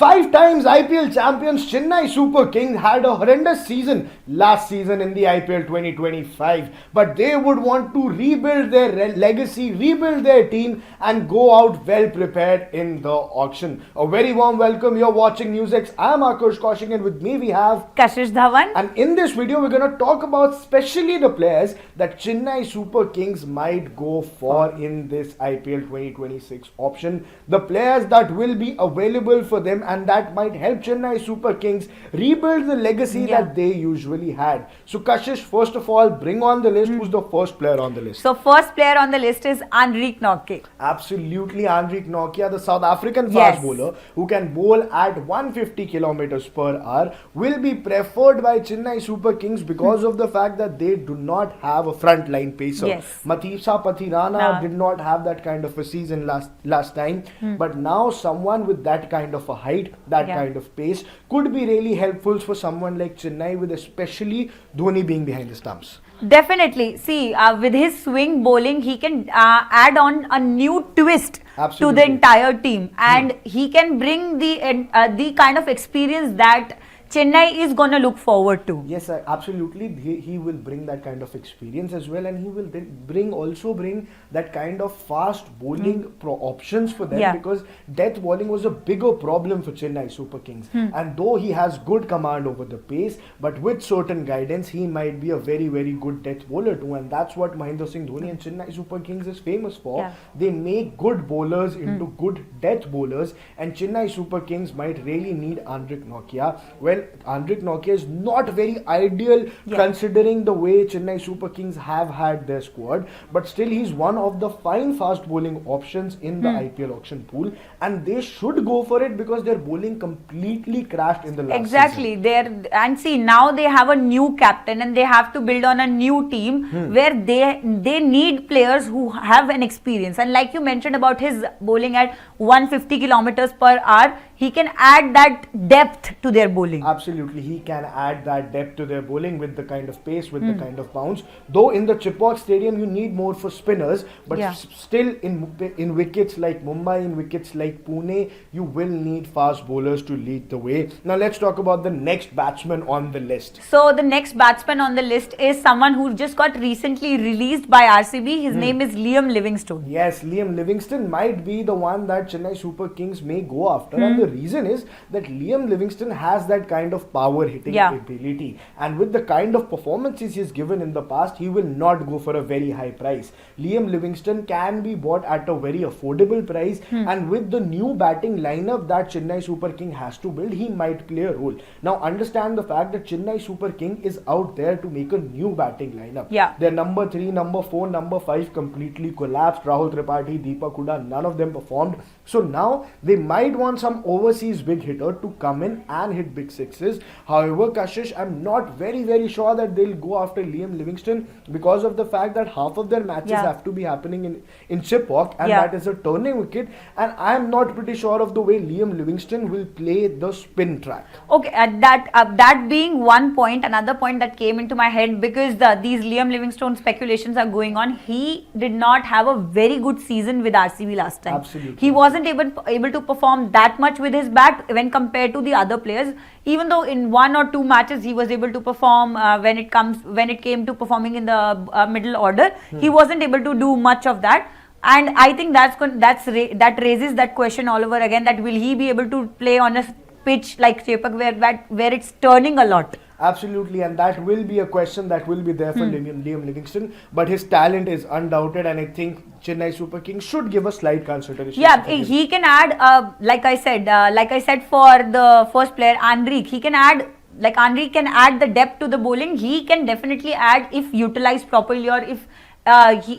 5 times IPL champions Chennai Super Kings had a horrendous season last season in the IPL 2025, but they would want to rebuild their legacy, rebuild their team, and go out well prepared in the auction. A very warm welcome. You're watching NewsX. I'm Akash Kaushik, and with me we have Kashish Dhawan. And in this video, we're going to talk about especially the players that Chennai Super Kings might go for in this IPL 2026 option. The players that will be available for them and that might help Chennai Super Kings rebuild the legacy that they usually had. So Kashish, first of all, bring on the list. Who's the first player on the list? So first player on the list is Anrich Nortje. Absolutely, Anrich Nortje, the South African fast bowler who can bowl at 150 kilometers per hour, will be preferred by Chennai Super Kings because of the fact that they do not have a frontline pacer. Mathisa Pathirana did not have that kind of a season last time, but now someone with that kind of a height, that kind of pace could be really helpful for someone like Chennai, with especially Dhoni being behind the stumps. Definitely. See, with his swing bowling, he can add on a new twist to the entire team, and he can bring the kind of experience that Chennai is going to look forward to. Yes, absolutely. He will bring that kind of experience as well, and he will bring that kind of fast bowling options for them, because death bowling was a bigger problem for Chennai Super Kings. And though he has good command over the pace, but with certain guidance, he might be a very, very good death bowler too. And that's what Mahendra Singh Dhoni and Chennai Super Kings is famous for. They make good bowlers into good death bowlers, and Chennai Super Kings might really need Anrich Nortje. Well, Anrich Nortje is not very ideal considering the way Chennai Super Kings have had their squad, but still he's one of the fine fast bowling options in the IPL auction pool, and they should go for it because their bowling completely crashed in the last season. And see, now they have a new captain and they have to build on a new team where they need players who have an experience, and like you mentioned about his bowling at 150 kilometers per hour, he can add that depth to their bowling. Absolutely, he can add that depth to their bowling with the kind of pace, with the kind of bounce. Though in the Chipawat Stadium, you need more for spinners, but still in wickets like Mumbai, in wickets like Pune, you will need fast bowlers to lead the way. Now let's talk about the next batsman on the list. So the next batsman on the list is someone who just got recently released by RCB. His name is Liam Livingstone. Yes, Liam Livingstone might be the one that Chennai Super Kings may go after, and the reason is that Liam Livingstone has that kind of power hitting ability, and with the kind of performances he's given in the past, he will not go for a very high price. Liam Livingstone can be bought at a very affordable price, and with the new batting lineup that Chennai Super King has to build, he might play a role. Now understand the fact that Chennai Super King is out there to make a new batting lineup. Their number 3, number 4, number 5 completely collapsed. Rahul Tripathi, Deepak Hooda, none of them performed. So now they might want some overseas big hitter to come in and hit big sixes. However, Kashish, I'm not very, very sure that they'll go after Liam Livingstone because of the fact that half of their matches have to be happening in Chipawat, and that is a turning wicket, and I'm not pretty sure of the way Liam Livingstone will play the spin track. Okay, that being one point, another point that came into my head, because these Liam Livingstone speculations are going on, he did not have a very good season with RCB last time. Absolutely. He wasn't able to perform that much with his bat when compared to the other players, even though in 1 or 2 matches he was able to perform. When it came to performing in the middle order, he wasn't able to do much of that. And I think that raises that question all over again, that will he be able to play on a pitch like Chepak where it's turning a lot? Absolutely, and that will be a question that will be there for Liam Livingstone, but his talent is undoubted, and I think Chennai Super Kings should give a slight consideration. He can add, like I said for the first player, Anrich, he can add, like Anrich can add the depth to the bowling. He can definitely add if utilized properly, or if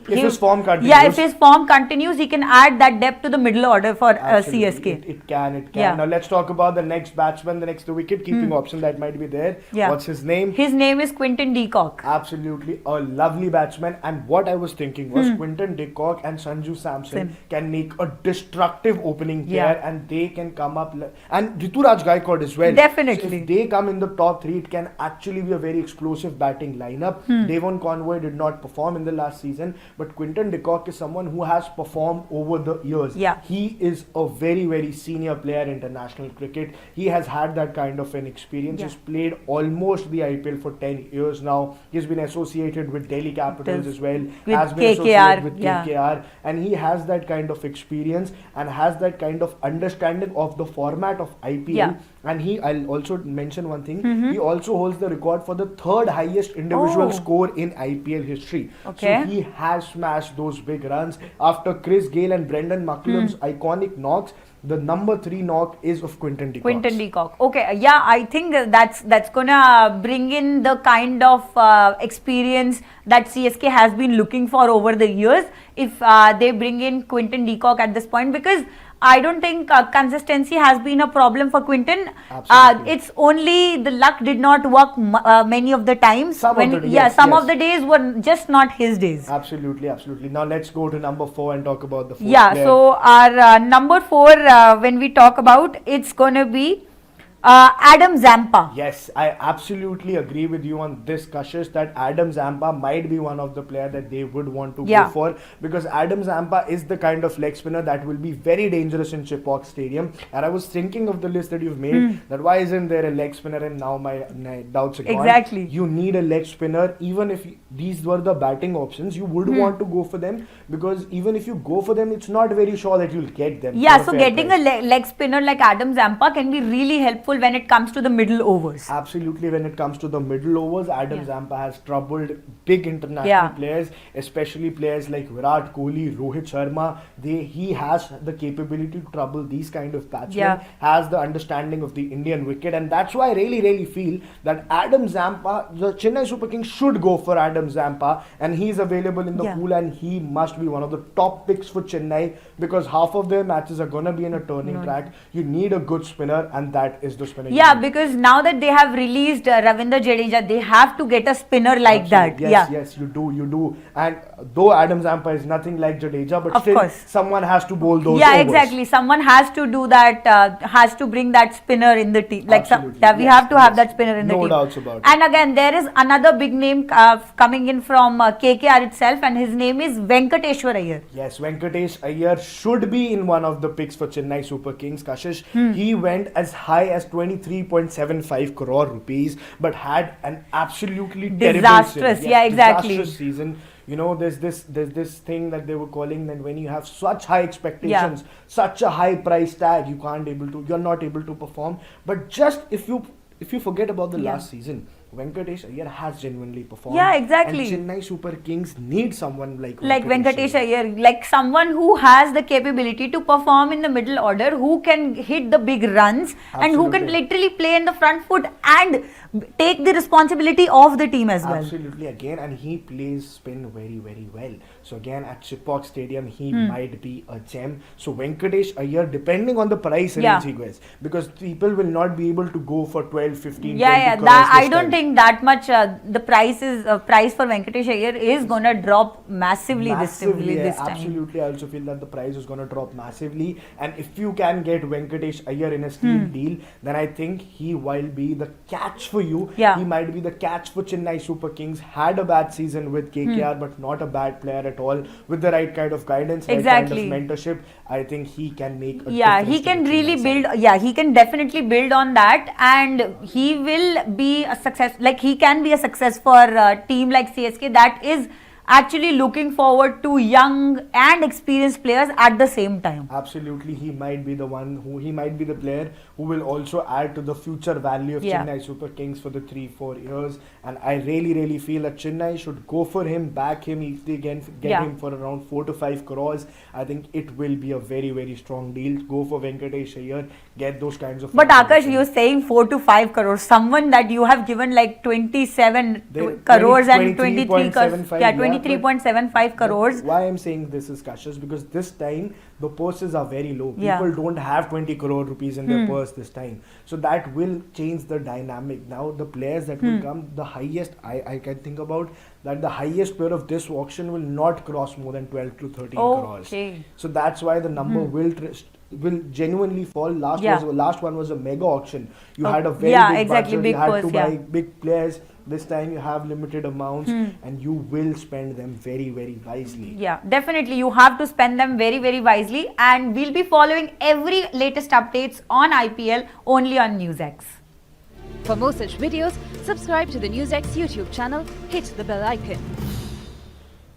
his form continues. If his form continues, he can add that depth to the middle order for CSK. It can. Now let's talk about the next batsman, the next wicket keeping option that might be there. What's his name? His name is Quinton de Kock. Absolutely, a lovely batsman. And what I was thinking was Quinton de Kock and Sanju Samson can make a destructive opening pair, and they can come up. And Rituraj Gaikwad as well. Definitely. So if they come in the top 3, it can actually be a very explosive batting lineup. Devon Conway did not perform in the last last season, but Quinton de Kock is someone who has performed over the years. Yeah. He is a very, very senior player in international cricket. He has had that kind of an experience. Yeah. He's played almost the IPL for 10 years now. He's been associated with Delhi Capitals as well. With Has been KKR, associated with KKR. And he has that kind of experience and has that kind of understanding of the format of IPL. Yeah. And I'll also mention one thing. He also holds the record for the third highest individual score in IPL history. Okay. So he has smashed those big runs. After Chris Gayle and Brendan McCullum's iconic knocks, the number 3 knock is of Quinton de Kock. Quinton de Kock. Okay, yeah, I think that's gonna bring in the kind of experience that CSK has been looking for over the years. If they bring in Quinton de Kock at this point, because I don't think consistency has been a problem for Quinton. Absolutely. It's only the luck did not work many of the times. Some of the days were just not his days. Absolutely, absolutely. Now let's go to number 4 and talk about the 4th player. So our number 4, when we talk about, it's going to be Adam Zampa. Yes, I absolutely agree with you on this, Kashish, that Adam Zampa might be one of the players that they would want to go for, because Adam Zampa is the kind of leg spinner that will be very dangerous in Chepauk Stadium. And I was thinking of the list that you've made, that why isn't there a leg spinner, and now my doubts are gone. Exactly. You need a leg spinner. Even if these were the batting options, you would want to go for them, because even if you go for them, it's not very sure that you'll get them. Yeah, so getting a leg spinner like Adam Zampa can be really helpful when it comes to the middle overs. Absolutely, when it comes to the middle overs, Adam Zampa has troubled big international players, especially players like Virat Kohli, Rohit Sharma. He has the capability to trouble these kind of batsmen, has the understanding of the Indian wicket, and that's why I really feel that Adam Zampa, the Chennai Super Kings should go for Adam Zampa, and he's available in the pool, and he must be one of the top picks for Chennai, because half of their matches are going to be in a turning track. You need a good spinner, and that is the spinner. Yeah, because now that they have released Ravindra Jadeja, they have to get a spinner like that. Yes, you do. And though Adam Zampa is nothing like Jadeja, but still someone has to bowl those overs. Exactly. Someone has to do that, has to bring that spinner in the team. Like we have to have that spinner in the team. No doubts about it. And again, there is another big name coming in from KKR itself, and his name is Venkateshwar Iyer. Yes, Venkatesh Iyer should be in one of the picks for Chennai Super Kings. Kashish, he went as high as 23.75 crore rupees, but had an absolutely disastrous disastrous season. You know, there's this thing that they were calling that when you have such high expectations, such a high price tag, you're not able to perform. But just if you forget about the last season, Venkatesh Iyer has genuinely performed. Yeah, exactly. And Chennai Super Kings need someone like Venkatesh Iyer, like someone who has the capability to perform in the middle order, who can hit the big runs, and who can literally play in the front foot and take the responsibility of the team as well. Absolutely, again, and he plays spin very well. So again, at Chepauk Stadium, he might be a gem. So Venkatesh Iyer, depending on the price range he goes, because people will not be able to go for 12, 15, 20 crores. I don't think that much. The price for Venkatesh Iyer is gonna drop massively this time. Absolutely, I also feel that the price is gonna drop massively. And if you can get Venkatesh Iyer in a steal deal, then I think he will be the catch for you. He might be the catch for Chennai Super Kings. Had a bad season with KKR, but not a bad player at all. With the right kind of guidance, right kind of mentorship, I think he can make a difference. He can really build. He can definitely build on that, and he will be a success. Like he can be a success for a team like CSK that is actually looking forward to young and experienced players at the same time. Absolutely, he might be the player who will also add to the future value of Chennai Super Kings for the 3-4 years. And I really feel that Chennai should go for him, back him if they get him for around 4 to 5 crores. I think it will be a very strong deal. Go for Venkatesh Iyer, get those kinds of. But Akash, you're saying 4 to 5 crores. Someone that you have given like 27 crores and 23 crores. 23.75 crores. Why I'm saying this is Kashish, because this time the purses are very low. People don't have 20 crore rupees in their purse this time. So that will change the dynamic. Now the players that will come, the highest I can think about, that the highest player of this auction will not cross more than 12 to 13 crores. So that's why the number will genuinely fall. Last one was a mega auction. You had a very big budget. You had to buy big players. This time you have limited amounts and you will spend them very, very wisely. Yeah, definitely. You have to spend them very, very wisely. And we'll be following every latest updates on IPL only on NewsX. For more such videos, subscribe to the NewsX YouTube channel, hit the bell icon.